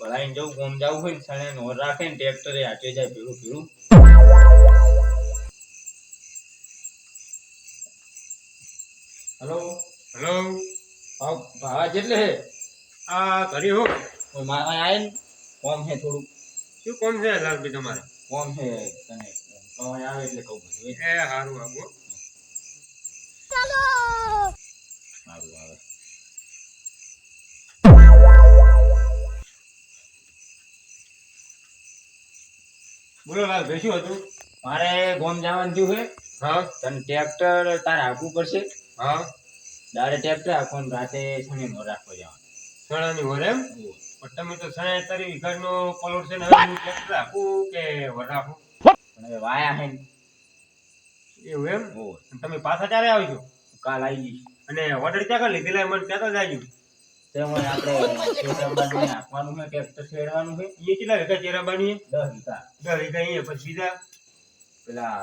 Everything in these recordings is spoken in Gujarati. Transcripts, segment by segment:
ભલાઈને જવું ગોમ જવું હોય ને સણે નોર રાખે ને ટ્રેક્ટરે હાચે જાય ભેળું ભેળું. Hello hello. ભાવા જેટલે હે આ ઘરે હો. મારા આય ને કોમ હે થોડું. શું કોમ છે લાલભાઈ તમારે? કોમ હે તને કોમ આવે એટલે કહું બધું એ સારું આવો. સારું આવે. બોલો લાલભાઈ શું હતું? મારે ગોમ જવાનું થયું હે. હા તને ટ્રેક્ટર તારે હાંકવું પડશે. હા. દાડે ટ્રેક્ટર હાંકવું ને રાતે છણી નો રાખવા જવાનું. સણાની વર એમ? પણ તમે તો સણા તારી વિઘાનો પલોટ છે ને હવે હું ટ્રેક્ટર રાખું કે વર રાખું? પણ હવે વાયા હે ને. એવું એમ? ઓય. અને તમે પાછા ક્યારે આવજો? કાલ આવી જઈશ. અને ઓર્ડર ક્યાં લીધેલા મને કહેતા જાજો. તેમાં આપણે શેરબાની હાંકવાનું હે ટ્રેક્ટર છેડવાનું હે. એ કેટલા વીઘા ચેરાબાની? 10 વીઘા. 10 વીઘા અહીંયા પછી બીજા પેલા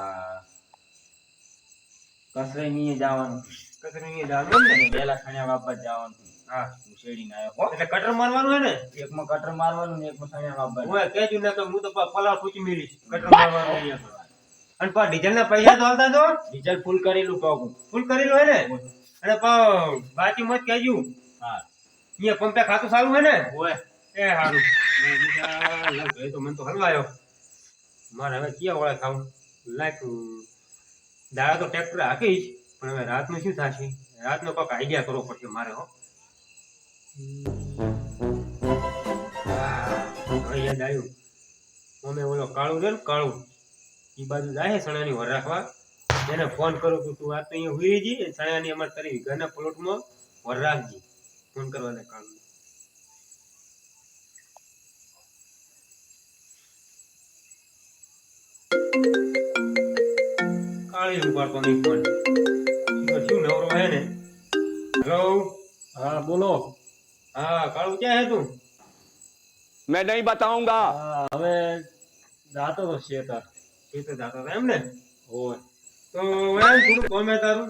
કસરે ની જવાનું. કચરી જવાનું એમ ને? પેલા છણ્યા વાપસ જવાનું. હા શેડીને આવ્યો હો. એટલે કટર મારવાનું હે ને? એકમાં કટર મારવાનું ને એકમાં છણ્યા વાપસ. હું કહેજો ને તો હું તો પલાળ પૂછી મેલીશ કટર મારવાનું અહીંયા. અને પા ડીઝલ ના પૈસા તો હાલતા તો ડીઝલ ફૂલ કરેલું પાકું. ફૂલ કરેલું હે ને? અને બાકી મત કહેજો. હા અહીંયા પંપે ખાતું સારું હે ને? ઓય એ સારું. તો મને તો હલવાયો મારે હવે ક્યાં વળે ખાવું લાઈક દાડા તો ટ્રેક્ટર હાકીશ પણ હવે રાતનું શું થશે? રાતનો કોઈક આઈડિયા કરવો પડશે મારે હો. હવે યાદ આવ્યું અમે ઓલો કાળું છે ને કાળું એ બાજુ જાય સણાની વર રાખવા એને ફોન કરું કે તું આ તો અહીંયા હુઈ જી સણાની અમારે તારી ઘરના પ્લોટમાં વર રાખજી. ફોન કરવાને કાળું કાળી ઉપાડતો નહીં ફોન. શું નવરો હે ને? હેલો. हाँ बोलो. હા કાળું ક્યાં હે તું? मैं नहीं बताऊंगा. હવે જાતો તો શેતર. એ તો જાતો હતા એમ ને? ઓય તો એમ થોડું કોમ હે તારું?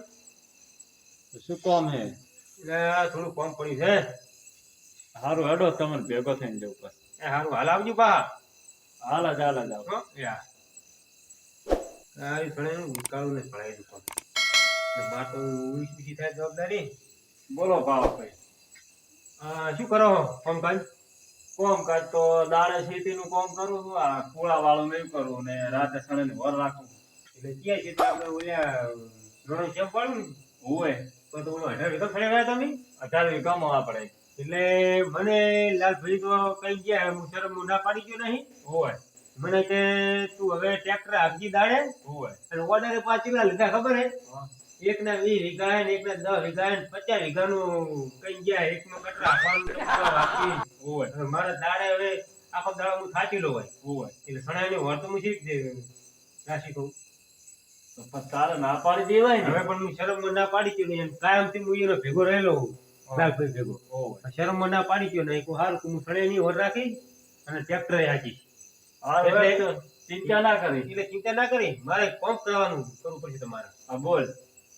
શું કામ હે? એટલે આ થોડું કોમ પડ્યું છે. હારું હેડો તમને ભેગો થઈને જવું પડે. એ હારું હાલ આવજો પા. હાલ જ આવ. હો યા આ ભણે કાળું ને ભણાઈ દઉં કોમ. એટલે માર તો ઉઈસી થાય જવાબદારી. બોલો ભાવભાઈ. શું કરો કામકાજ? કામકાજ તો દાડે ખેતીનું કામ કરું છું. આ કુળા વાળું નહીં કરું ને રાતે સણે વર રાખું. એટલે ક્યાં છે તો આપણે ઓલ્યા ઘણો ચેપ પાડું ને ઓય તો ઓલો 18 વીઘા ફળે ગયા તમે? 18 વીઘામાં આપણે. એટલે મને લાલભાઈ તો કઈ ગયા હું શરમ ના પાડી ગયો નહીં. ઓય મને કે તું હવે ટ્રેક્ટર આપજી દાડે ઓય અને ઓર્ડરે પાછલા લીધા ખબર હે? એક ના 20 વીઘા હે ને એક ના 10 વીઘા હે ને 50 વીઘાનું કઈ ગયા એક નો કટરા આપવાનું તો આપી. ઓય હવે મારા દાડે હવે આખો દાડો હું થાકી લો હોય ઓય એટલે સણાની વર તો હું શીખ દે રાશી કહું. તો પછી તારે ના પાડી દેવાય ને. હવે પણ હું શરમ ના પાડી ગયો એમ કાયમથી હું એનો ભેગો રહેલો હું લાલભાઈ ભેગો. ઓય શરમ ના પાડી ગયો ને કહું હારું હું સણાની વર રાખી અને ટ્રેક્ટર હાકી એટલે એટલે ચિંતા ના કરી. એટલે ચિંતા ના કરી મારે કોમ કરવાનું કરવું પડશે તમારે. હા બોલ.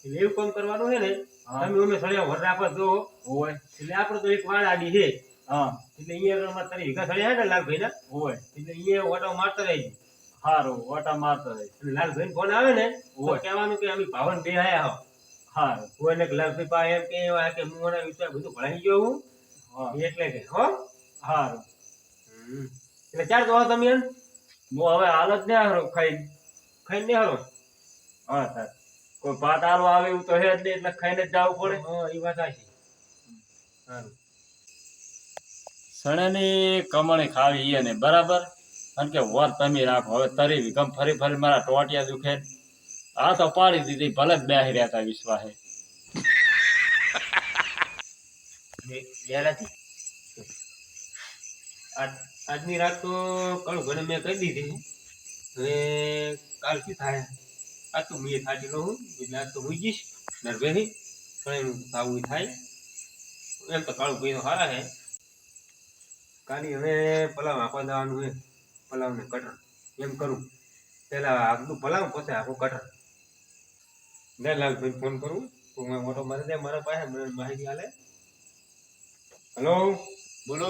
એટલે એવું કામ કરવાનું છે ને હા. તમે અમે સળિયા વર રાખવા દો ઓય એટલે આપણે તો એક વાળ આડી છે હા એટલે અહીંયા આગળ તારી વીઘા સળિયા હે ને લાલભાઈ ના ઓય એટલે અહીંયા ઓટો મારતા રહેજો. હારું ઓટા મારતો રહે. એટલે લાલભાઈ ફોન આવે ને તો ઓય. કહેવાનું કે અમે ભાવન બે આયા હો હારું કોઈને કે લાલભાઈ પા એમ કે એવા કે હું એના વિશે બધું ભણાઈ ગયો હું હા એટલે કે હો હારું. એટલે ચાર તો તમે એમ હું હવે હાલ જ ને હારો ખાઈ. ખાઈને નહીં હારો. હા સર કોઈ ભાત હાલવા આવે એવું તો હે જ નહીં એટલે ખાઈને જ જવું પડે. હા એ વાત સાચી. સારું સણેની કમણી ખાવી એને બરાબર કારણ કે વર તમે રાખો. હવે તરી વિગમ ફરી ફરી મારા ટોટિયા દુખે. આ તો પાડી દીધી ભલે જ બેહી રહ્યા હતા વિશ્વાસે. વહેલાથી આજની રાત તો કાળું ઘરે મેં કહી દીધી. હવે કાલ શું થાય આજ તો મેં થાકી લઉં એટલે આજ તો હું જઈશ નરભેથી પણ એનું આવું થાય એમ તો કાળું ભાઈ તો સારા છે. કાલી હવે પલાવ આપવા જવાનું છે પલાવ ને કટર એમ કરું પેલા આગલું પલાવ પછી આખું કટર ને લાલભાઈ ફોન કરું તો હું મોટો મારી દે મારા પાસે મને માહિતી હાલે. હેલો બોલો.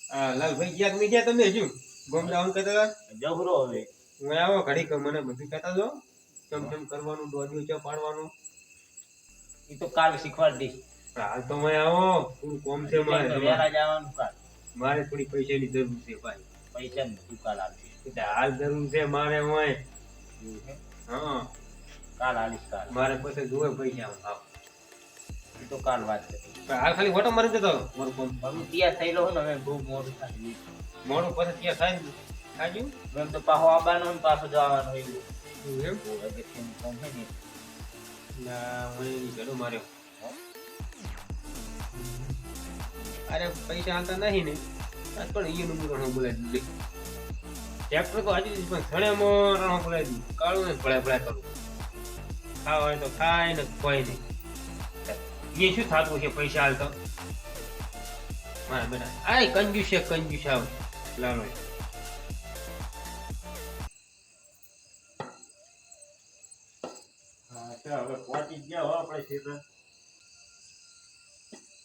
આ લાલભાઈ ગયા કે નહીં ગયા તમે હજુ ગોમ ડાઉન કરતા હતા જબરો હવે હું આવો ઘડી કે મને બધું કહેતા જો કેમ કરવાનું દોડ્યું છે પાડવાનું એ તો કાલ શીખવાડી દઈશ. હાલ તો મેં આવો થોડું કોમ છે મારે વહેલા જવાનું કાલ. મારે થોડી પૈસાની જરૂર છે ભાઈ પૈસાની તું કાલ આપજે. એટલે હાલ જરૂર છે મારે હોય હા કાલ આલીશ કાલ. મારે પછી જોવે પૈસા આવ એ તો કાલ વાત કરી. હાલ ખાલી ઓટો મારી જતો મારું કોમ હું તૈયાર થયેલો હોય ને હવે બહુ મોડું થાય. મોડું પછી ત્યાં થાય ને થાજ્યું એમ તો પાછો આવવાનો ને પાછો જવાનો હોય એવું. એમ બહુ અગત્યનું કામ છે ને. ના મને ઘણું માર્યો અરે પૈસા આલતા નહીં ને આજ પણ ઈનું રણો બોલાવી દીધું ટ્રેક્ટર તો આજે પણ ઘણેમાં રણો બોલાવી દીધું કાળું ને ભળ્યા કરું ખાવા હોય તો ખાય ને કોઈ નહીં એ શું થતું છે પૈસા હાલતો મારા બેટા આય કંજુસ આવ લાલો હા તો હવે પહોંચી જ ગયા હો આપણે ક્ષેત્ર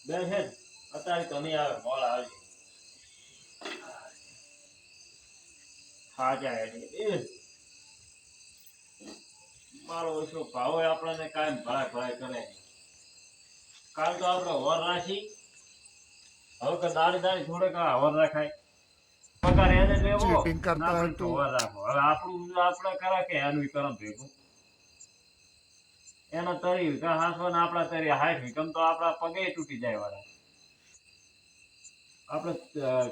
બે છે અત્યારે તમે આવે મોળ આવી ખાજા એટલે મારો ઓછો ભાવ આપણને કાયમ ભરાય કરે કાલ તો આપણે વર રાખી હવે કે દાડી થોડેક વર રાખાય પગાર એને લેવો Sleeping કરતા ના હોય તો તો. વર રાખો હવે આપણું આપણે કરે કે એનું કરમ ભેગું એનો તરી વિકા હાંસવો ને આપણા તરી 60 વિકમ તો આપણા પગે તૂટી જાય વાળા આપણે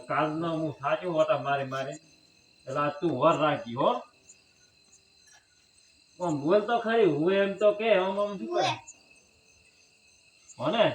કાલનો હું સાચું હોતા મારે એટલે આ તું વર રાખી હો બોલ તો ખરી હું એમ તો કે આમ શું કરે હો ને